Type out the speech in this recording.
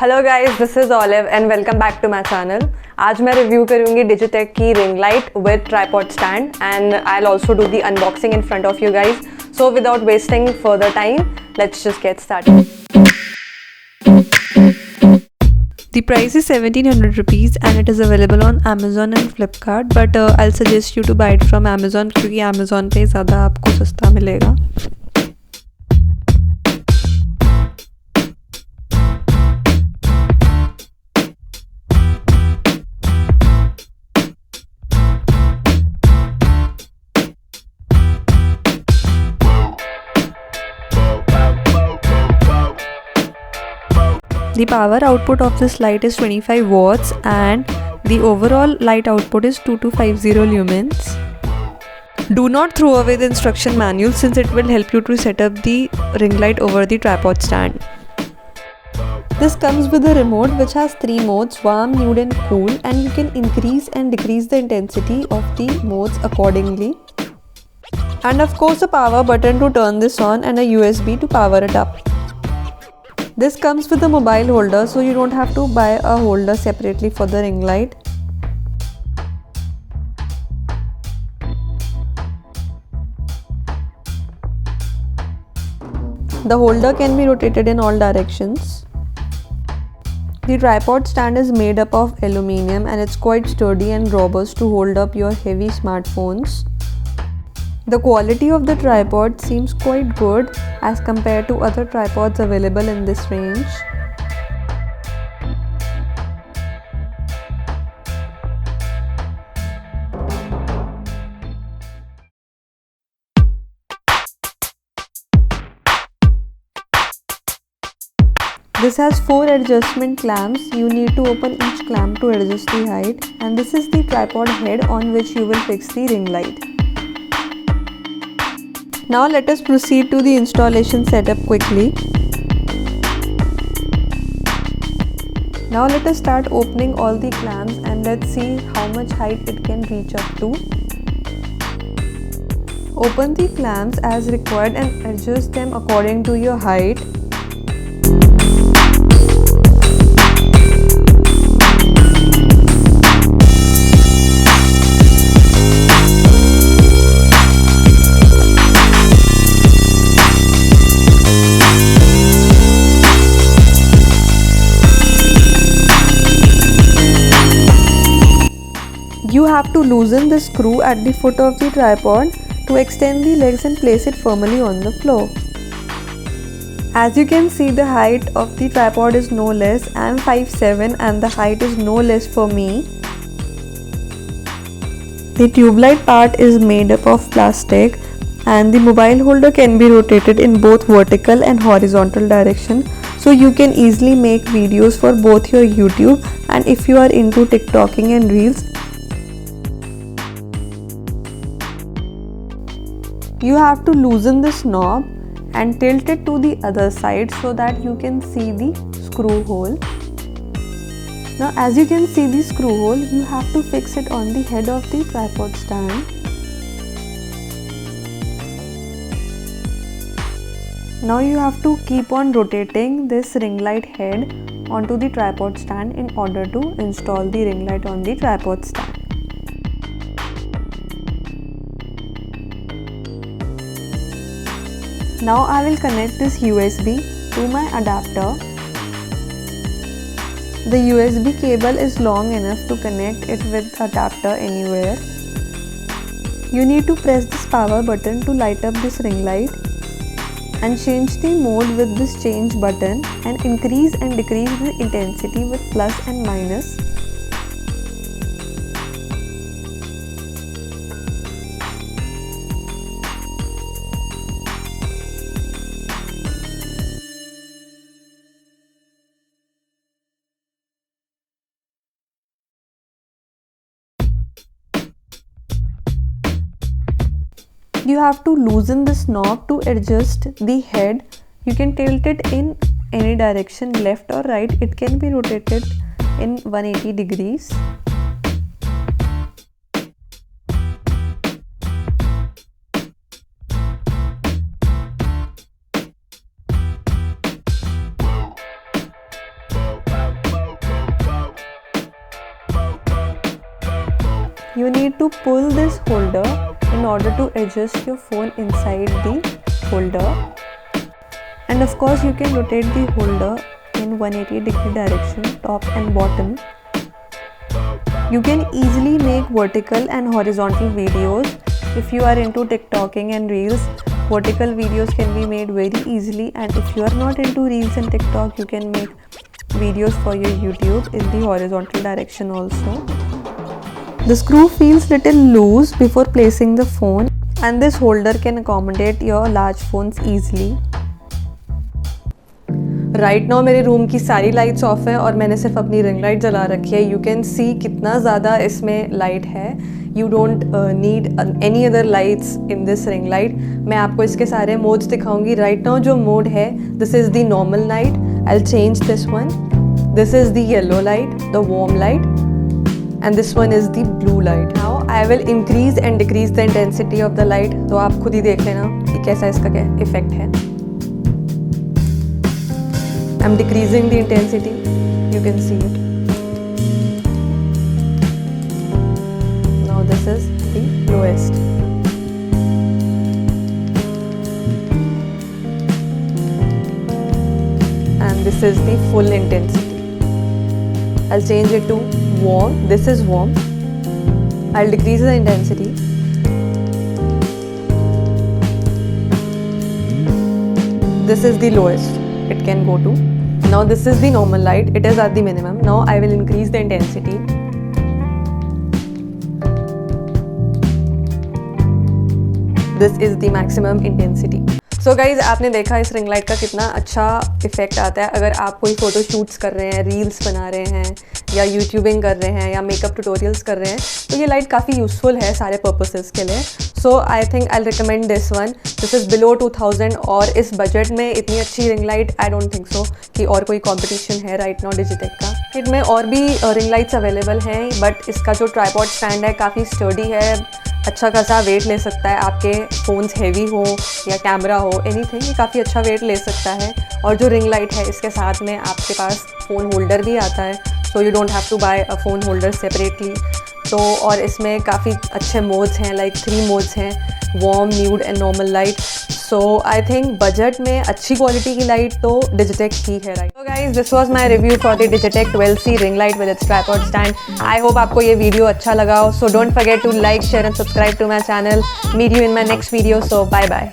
Hello guys, this is Olive and welcome back to my channel. आज मैं review करूंगी Digitek की ring light with tripod stand and I will also do the unboxing in front of you guys. So without wasting further time, let's just get started. The price is 1700 rupees and it is available on Amazon and Flipkart, but I'll suggest you to buy it from Amazon क्योंकि Amazon पे ज़्यादा आपको सस्ता मिलेगा। The power output of this light is 25 watts and the overall light output is 2250 lumens. Do not throw away the instruction manual since it will help you to set up the ring light over the tripod stand. This comes with a remote which has 3 modes: warm, nude and cool, and you can increase and decrease the intensity of the modes accordingly. And of course a power button to turn this on and a USB to power it up. This comes with a mobile holder, so you don't have to buy a holder separately for the ring light. The holder can be rotated in all directions. The tripod stand is made up of aluminium and it's quite sturdy and robust to hold up your heavy smartphones. The quality of the tripod seems quite good as compared to other tripods available in this range. This has 4 adjustment clamps. You need to open each clamp to adjust the height, and this is the tripod head on which you will fix the ring light. Now let us proceed to the installation setup quickly. Now let us start opening all the clamps and let's see how much height it can reach up to. Open the clamps as required and adjust them according to your height. You have to loosen the screw at the foot of the tripod to extend the legs and place it firmly on the floor. As you can see, the height of the tripod is no less. I am 5'7" and the height is no less for me. The tube light part is made up of plastic and the mobile holder can be rotated in both vertical and horizontal direction, so you can easily make videos for both your YouTube and if you are into TikToking and Reels. You have to loosen this knob and tilt it to the other side so that you can see the screw hole. Now as you can see the screw hole, you have to fix it on the head of the tripod stand. Now you have to keep on rotating this ring light head onto the tripod stand in order to install the ring light on the tripod stand. Now I will connect this USB to my adapter. The USB cable is long enough to connect it with adapter anywhere. You need to press this power button to light up this ring light and change the mode with this change button and increase and decrease the intensity with plus and minus. You have to loosen this knob to adjust the head. You can tilt it in any direction, left or right. It can be rotated in 180 degrees. you need to pull this holder in order to adjust your phone inside the holder, and of course you can rotate the holder in 180-degree direction, top and bottom. You can easily make vertical and horizontal videos. If you are into TikToking and Reels, vertical videos can be made very easily, and if you are not into Reels and TikTok, you can make videos for your YouTube in the horizontal direction also. The screw feels little loose before placing the phone, and this holder can accommodate your large phones easily. Right now मेरे room की सारी lights off है और मैंने सिर्फ अपनी ring light जला रखी है. यू कैन सी कितना ज़्यादा इसमें लाइट है. You don't need any other lights in this ring light. मैं आपको इसके सारे मोड्स दिखाऊंगी. राइट नाउ जो मोड है, this is the normal light. I will change this one. This is the yellow light, the warm light, and this one is the blue light. Now I will increase and decrease the intensity of the light. तो आप खुद ही देख लेना कि कैसा इसका क्या effect है. I'm decreasing the intensity, you can see it. Now this is the lowest. And this is the full intensity. I'll change it to warm. This is warm. I'll decrease the intensity. This is the lowest it can go to. Now this is the normal light, it is at the minimum. Now I will increase the intensity. This is the maximum intensity. So guys, आपने देखा इस ring light का कितना अच्छा effect आता है. अगर आप कोई फ़ोटो शूट्स कर रहे हैं, रील्स बना रहे हैं, या यूट्यूबिंग कर रहे हैं, या मेकअप ट्यूटोरियल्स कर रहे हैं, तो ये लाइट काफ़ी यूज़फुल है सारे पर्पसेस के लिए. So I think I recommend this one. This is below 2000 और इस बजट में इतनी अच्छी ring light I don't think so कि और कोई कॉम्पिटिशन है राइट नाउ डिजिटेक का. किट में और भी रिंग लाइट्स अवेलेबल हैं, बट इसका जो ट्राइपॉड स्टैंड है काफ़ी स्टर्डी है. अच्छा खासा वेट ले सकता है. आपके फ़ोन्स हैवी हो या कैमरा हो, एनीथिंग, ये काफ़ी अच्छा वेट ले सकता है. और जो रिंग लाइट है, इसके साथ में आपके पास फ़ोन होल्डर भी आता है, so you don't have to buy a phone holder separately. तो और इसमें काफ़ी अच्छे मोड्स हैं, लाइक 3 मोड्स हैं, warm, nude and normal light. So I think budget में अच्छी क्वालिटी की लाइट तो डिजिटेक ही है राइट. तो guys, this was my review for the Digitek 12C ring light with its tripod stand. I hope आपको ये video अच्छा लगा हो. So don't forget to like, share and subscribe to my channel. Meet you in my next video. So bye bye.